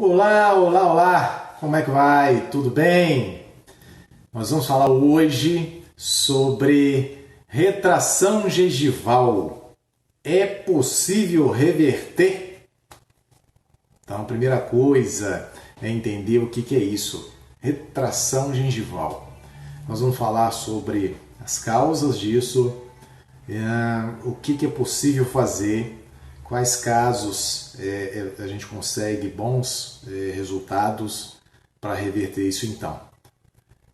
Olá, olá, olá! Como é que vai? Tudo bem? Nós vamos falar hoje sobre retração gengival. É possível reverter? Então, a primeira coisa é entender o que é isso. Retração gengival. Nós vamos falar sobre as causas disso, o que é possível fazer, quais casos a gente consegue bons resultados para reverter isso então.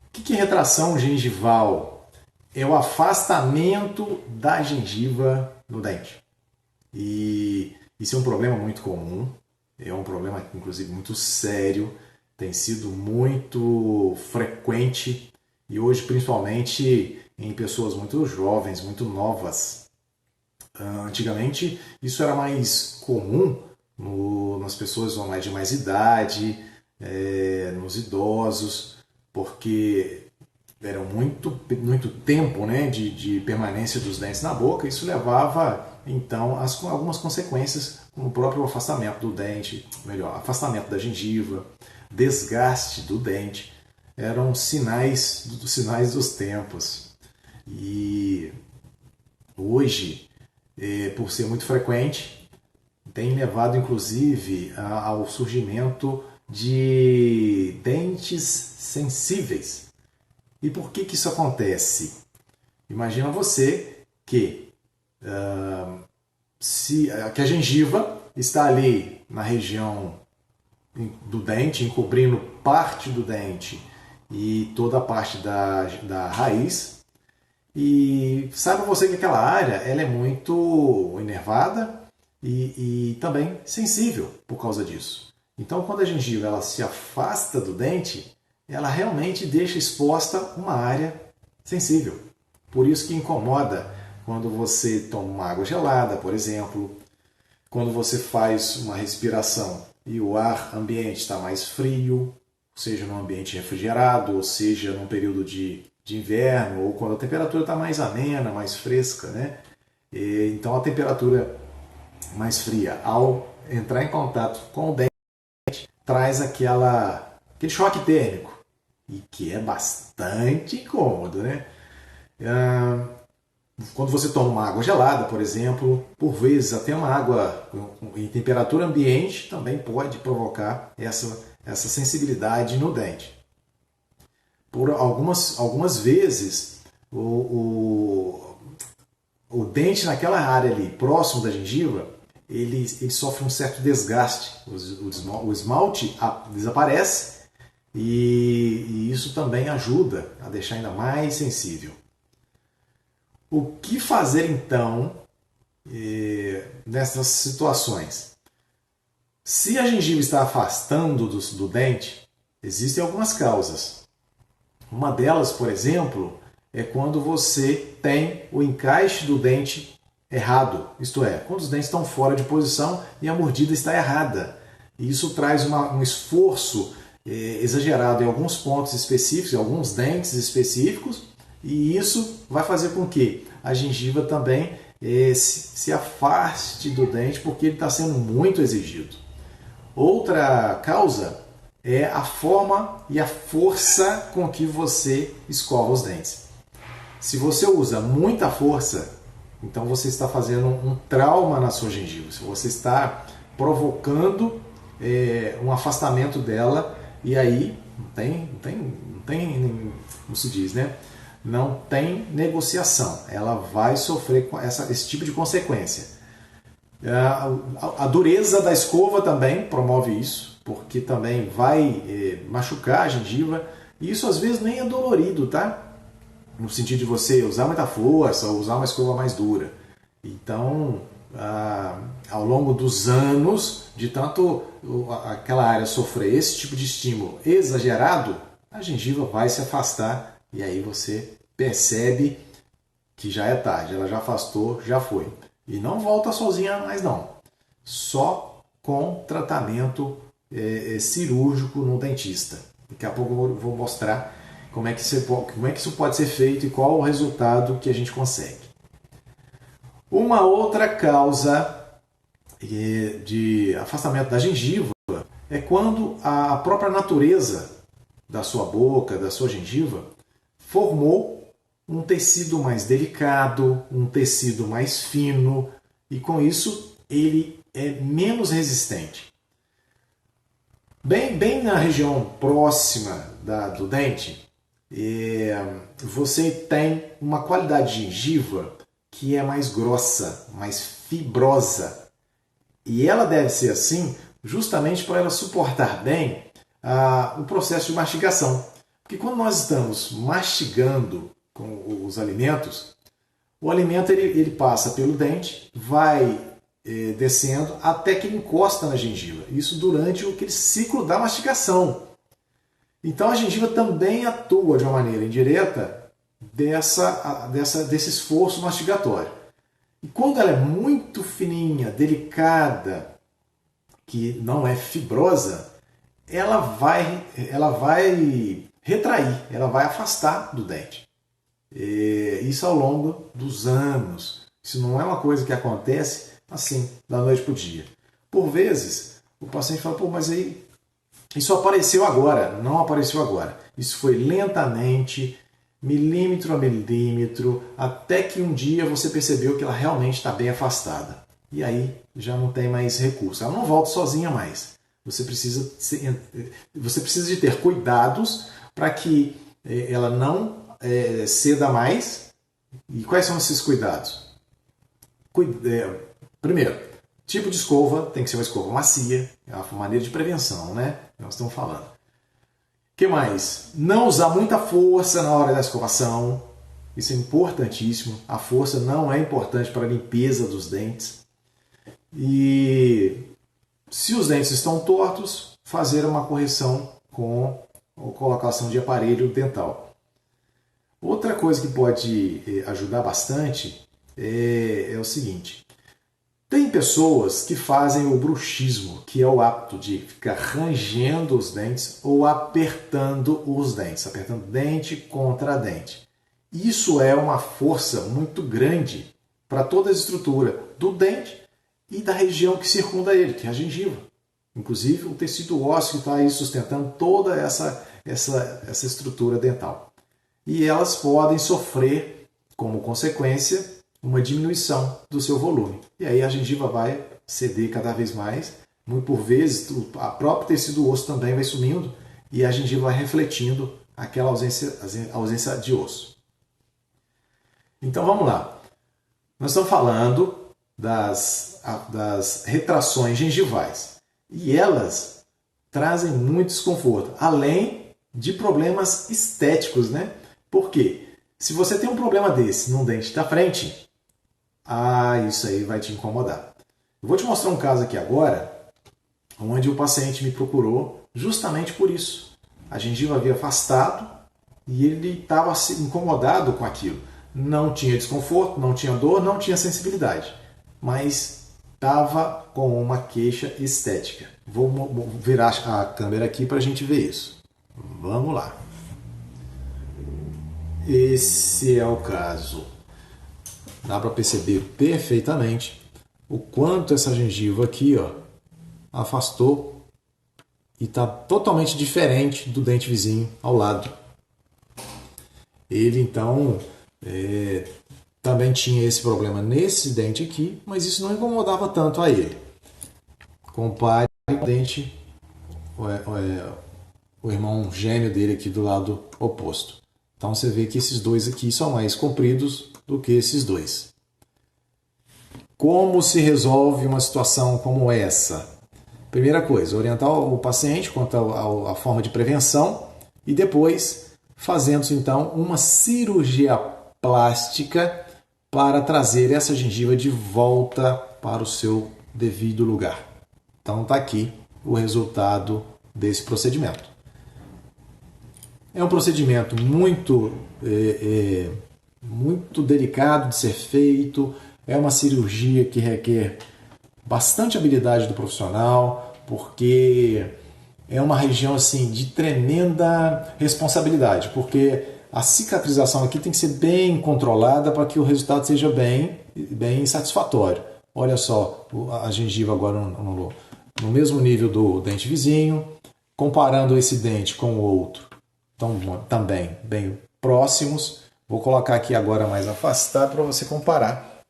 O que é retração gengival? É o afastamento da gengiva no dente. E isso é um problema muito comum, é um problema inclusive muito sério, tem sido muito frequente e hoje principalmente em pessoas muito jovens, muito novas. Antigamente isso era mais comum nas pessoas de mais idade, nos idosos, porque era muito tempo, né, de permanência dos dentes na boca. Isso levava então a algumas consequências, como o próprio afastamento do dente, melhor, afastamento da gengiva, desgaste do dente, eram sinais dos tempos. E hoje, por ser muito frequente, tem levado inclusive ao surgimento de dentes sensíveis. E por que isso acontece? Imagina você que que a gengiva está ali na região do dente, encobrindo parte do dente e toda a parte da raiz. E sabe você que aquela área ela é muito enervada e também sensível por causa disso. Então, quando a gengiva ela se afasta do dente, ela realmente deixa exposta uma área sensível. Por isso que incomoda quando você toma uma água gelada, por exemplo, quando você faz uma respiração e o ar ambiente está mais frio, seja num ambiente refrigerado, ou seja num período de inverno, ou quando a temperatura está mais amena, mais fresca, né? Então a temperatura mais fria, ao entrar em contato com o dente, traz aquele choque térmico, e que é bastante incômodo, né? Quando você toma uma água gelada, por exemplo, por vezes até uma água em temperatura ambiente também pode provocar essa sensibilidade no dente. Por algumas vezes, o dente naquela área ali, próximo da gengiva, ele sofre um certo desgaste. O esmalte desaparece e isso também ajuda a deixar ainda mais sensível. O que fazer então nessas situações? Se a gengiva está afastando do dente, existem algumas causas. Uma delas, por exemplo, é quando você tem o encaixe do dente errado, isto é, quando os dentes estão fora de posição e a mordida está errada. E isso traz um esforço exagerado em alguns pontos específicos, em alguns dentes específicos, e isso vai fazer com que a gengiva também se afaste do dente porque ele está sendo muito exigido. Outra causa é a forma e a força com que você escova os dentes. Se você usa muita força, então você está fazendo um trauma na sua gengiva. Se você está provocando um afastamento dela, e aí não tem, como se diz, né? Não tem negociação. Ela vai sofrer com esse tipo de consequência. A dureza da escova também promove isso, porque também vai machucar a gengiva. E isso às vezes nem é dolorido, tá? No sentido de você usar muita força ou usar uma escova mais dura. Então, ao longo dos anos, de tanto aquela área sofrer esse tipo de estímulo exagerado, a gengiva vai se afastar e aí você percebe que já é tarde, ela já afastou, já foi. E não volta sozinha mais não, só com tratamento cirúrgico no dentista. Daqui a pouco eu vou mostrar como é que isso pode ser feito e qual o resultado que a gente consegue. Uma outra causa de afastamento da gengiva É quando a própria natureza da sua boca, da sua gengiva, formou um tecido mais delicado, um tecido mais fino, e com isso ele é menos resistente. Bem na região próxima do dente, você tem uma qualidade de gengiva que é mais grossa, mais fibrosa. E ela deve ser assim justamente para ela suportar bem o processo de mastigação. Porque quando nós estamos mastigando com os alimentos, o alimento ele passa pelo dente, vai descendo até que ele encosta na gengiva. Isso durante aquele ciclo da mastigação. Então a gengiva também atua de uma maneira indireta desse esforço mastigatório. E quando ela é muito fininha, delicada, que não é fibrosa, ela vai retrair, ela vai afastar do dente. Isso ao longo dos anos. Isso não é uma coisa que acontece assim, da noite para o dia. Por vezes, o paciente fala, pô, mas aí isso apareceu agora. Não apareceu agora. Isso foi lentamente, milímetro a milímetro, até que um dia você percebeu que ela realmente está bem afastada. E aí já não tem mais recurso. Ela não volta sozinha mais. Você precisa de ter cuidados para que ela não ceda mais. E quais são esses cuidados? Primeiro, tipo de escova tem que ser uma escova macia, é uma maneira de prevenção, né? Nós estamos falando. O que mais? Não usar muita força na hora da escovação. Isso é importantíssimo. A força não é importante para a limpeza dos dentes. E se os dentes estão tortos, fazer uma correção com a colocação de aparelho dental. Outra coisa que pode ajudar bastante é o seguinte. Tem pessoas que fazem o bruxismo, que é o hábito de ficar rangendo os dentes ou apertando os dentes, apertando dente contra dente. Isso é uma força muito grande para toda a estrutura do dente e da região que circunda ele, que é a gengiva. Inclusive o tecido ósseo que está aí sustentando toda essa estrutura dental. E elas podem sofrer, como consequência, uma diminuição do seu volume. E aí a gengiva vai ceder cada vez mais. Muito por vezes, o próprio tecido osso também vai sumindo e a gengiva vai refletindo aquela ausência de osso. Então vamos lá. Nós estamos falando das retrações gengivais. E elas trazem muito desconforto, além de problemas estéticos, né? Por quê? Se você tem um problema desse num dente da frente, isso aí vai te incomodar. Eu vou te mostrar um caso aqui agora, onde o paciente me procurou justamente por isso. A gengiva havia afastado e ele estava incomodado com aquilo. Não tinha desconforto, não tinha dor, não tinha sensibilidade, mas estava com uma queixa estética. Vou virar a câmera aqui para a gente ver isso. Vamos lá. Esse é o caso. Dá para perceber perfeitamente o quanto essa gengiva aqui afastou e está totalmente diferente do dente vizinho ao lado. Ele então também tinha esse problema nesse dente aqui, mas isso não incomodava tanto a ele. Compare com o dente, o irmão gêmeo dele aqui do lado oposto. Então você vê que esses dois aqui são mais compridos do que esses dois. Como se resolve uma situação como essa? Primeira coisa, orientar o paciente quanto à forma de prevenção e depois fazendo então uma cirurgia plástica para trazer essa gengiva de volta para o seu devido lugar. Então está aqui o resultado desse procedimento. É um procedimento muito delicado de ser feito, é uma cirurgia que requer bastante habilidade do profissional, porque é uma região assim, de tremenda responsabilidade, porque a cicatrização aqui tem que ser bem controlada para que o resultado seja bem satisfatório. Olha só a gengiva agora no mesmo nível do dente vizinho, comparando esse dente com o outro, então, também bem próximos. Vou colocar aqui agora mais afastado para você comparar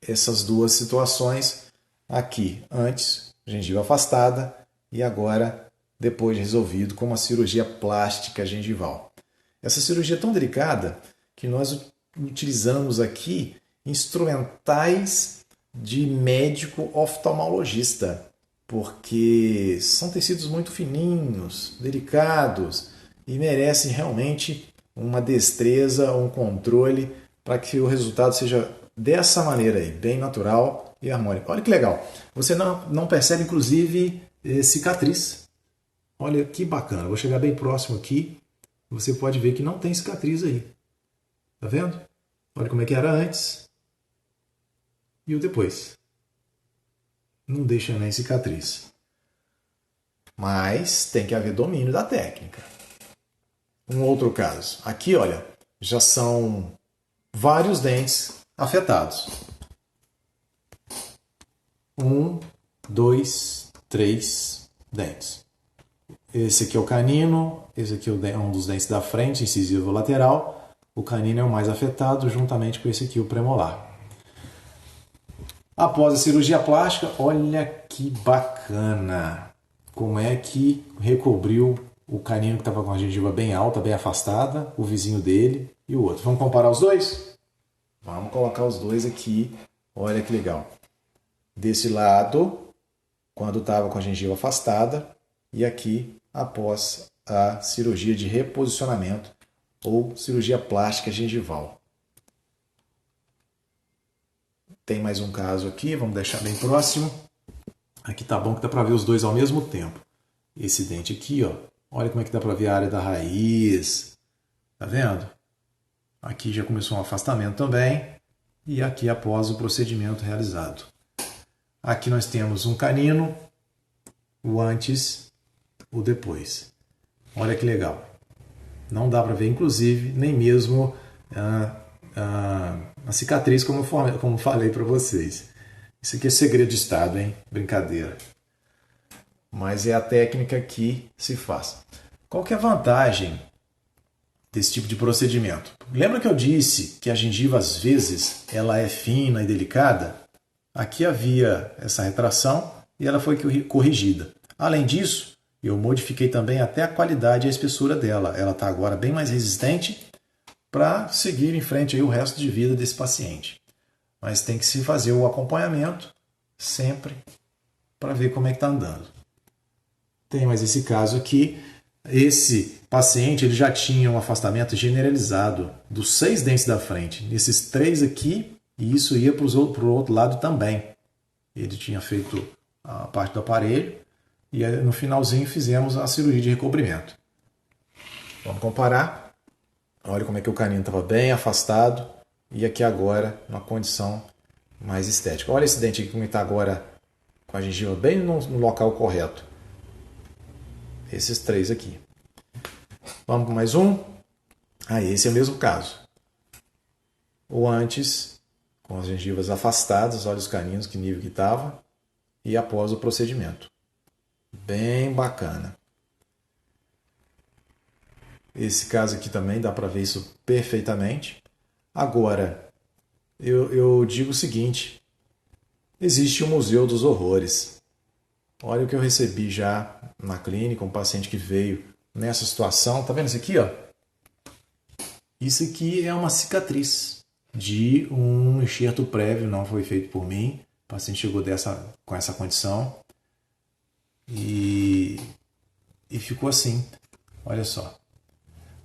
essas duas situações aqui, antes, gengiva afastada, e agora, depois de resolvido, com uma cirurgia plástica gengival. Essa cirurgia é tão delicada que nós utilizamos aqui instrumentais de médico oftalmologista, porque são tecidos muito fininhos, delicados e merecem realmente uma destreza, um controle para que o resultado seja dessa maneira aí, bem natural e harmônico. Olha que legal. Você não percebe, inclusive, cicatriz. Olha que bacana. Vou chegar bem próximo aqui. Você pode ver que não tem cicatriz aí. Tá vendo? Olha como é que era antes e o depois. Não deixa nem cicatriz. Mas tem que haver domínio da técnica. Um outro caso. Aqui, olha, já são vários dentes afetados. 1, 2, 3 dentes. Esse aqui é o canino, esse aqui é um dos dentes da frente, incisivo lateral. O canino é o mais afetado, juntamente com esse aqui, o premolar. Após a cirurgia plástica, olha que bacana! Como é que recobriu o canino que estava com a gengiva bem alta, bem afastada, o vizinho dele e o outro. Vamos comparar os dois? Vamos colocar os dois aqui. Olha que legal. Desse lado, quando estava com a gengiva afastada, e aqui após a cirurgia de reposicionamento ou cirurgia plástica gengival. Tem mais um caso aqui, vamos deixar bem próximo. Aqui tá bom que dá para ver os dois ao mesmo tempo. Esse dente aqui, ó, olha como é que dá para ver a área da raiz. Tá vendo? Aqui já começou um afastamento também. E aqui após o procedimento realizado. Aqui nós temos um canino, o antes, o depois. Olha que legal. Não dá para ver, inclusive, nem mesmo a cicatriz, como falei para vocês. Isso aqui é segredo de Estado, hein? Brincadeira. Mas é a técnica que se faz. Qual que é a vantagem desse tipo de procedimento? Lembra que eu disse que a gengiva, às vezes, ela é fina e delicada? Aqui havia essa retração e ela foi corrigida. Além disso, eu modifiquei também até a qualidade e a espessura dela. Ela está agora bem mais resistente para seguir em frente aí o resto de vida desse paciente. Mas tem que se fazer o acompanhamento sempre para ver como é que está andando. Tem mais esse caso aqui. Esse paciente ele já tinha um afastamento generalizado dos 6 dentes da frente. Nesses 3 aqui, e isso ia para o outro lado também. Ele tinha feito a parte do aparelho e no finalzinho fizemos a cirurgia de recobrimento. Vamos comparar. Olha como é que o canino estava bem afastado e aqui agora uma condição mais estética. Olha esse dente aqui como está agora com a gengiva bem no local correto. Esses 3 aqui. Vamos com mais um. Esse é o mesmo caso. O antes, com as gengivas afastadas, olha os caninos, que nível que estava. E após o procedimento. Bem bacana. Esse caso aqui também dá para ver isso perfeitamente. Agora, eu digo o seguinte. Existe o Museu dos Horrores. Olha o que eu recebi já na clínica, um paciente que veio nessa situação. Tá vendo isso aqui, ó? Isso aqui é uma cicatriz de um enxerto prévio, não foi feito por mim. O paciente chegou com essa condição e ficou assim. Olha só.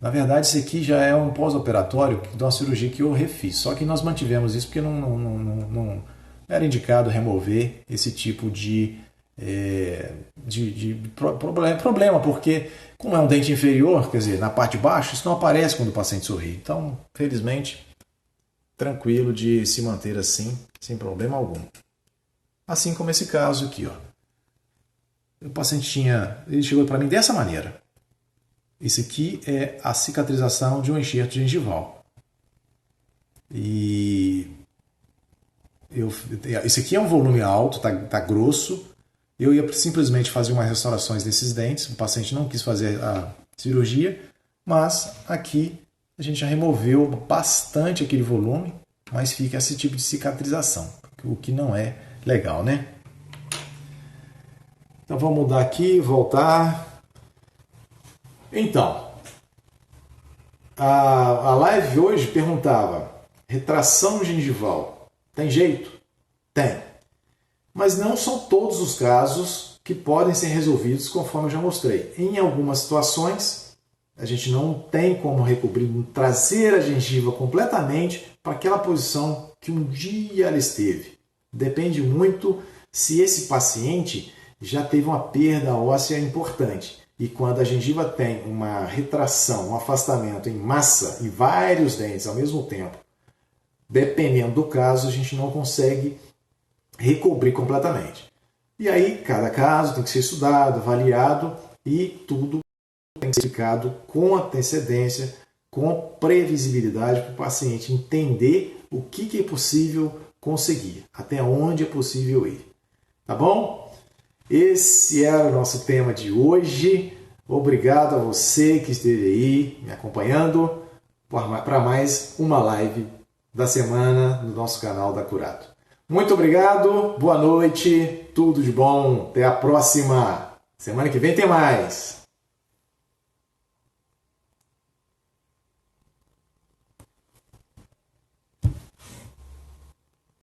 Na verdade, isso aqui já é um pós-operatório de uma cirurgia que eu refiz. Só que nós mantivemos isso porque não era indicado remover esse tipo de problema, porque como é um dente inferior, quer dizer, na parte de baixo, isso não aparece quando o paciente sorri. Então, felizmente, tranquilo de se manter assim, sem problema algum. Assim como esse caso aqui, ó. O paciente ele chegou para mim dessa maneira. Isso aqui é a cicatrização de um enxerto gengival. E esse aqui é um volume alto, tá grosso, eu ia simplesmente fazer umas restaurações desses dentes, o paciente não quis fazer a cirurgia, mas aqui a gente já removeu bastante aquele volume, mas fica esse tipo de cicatrização, o que não é legal, né? Então vamos mudar aqui, voltar. Então, a live de hoje perguntava: retração gengival, tem jeito? Tem. Mas não são todos os casos que podem ser resolvidos conforme eu já mostrei. Em algumas situações, a gente não tem como recobrir, trazer a gengiva completamente para aquela posição que um dia ela esteve. Depende muito se esse paciente já teve uma perda óssea importante. E quando a gengiva tem uma retração, um afastamento em massa, em vários dentes ao mesmo tempo, dependendo do caso, a gente não consegue recobrir completamente. E aí, cada caso tem que ser estudado, avaliado e tudo tem que ser explicado com antecedência, com previsibilidade para o paciente entender o que é possível conseguir, até onde é possível ir. Tá bom? Esse era o nosso tema de hoje. Obrigado a você que esteve aí me acompanhando para mais uma live da semana no nosso canal da Curato. Muito obrigado, boa noite, tudo de bom, até a próxima. Semana que vem tem mais.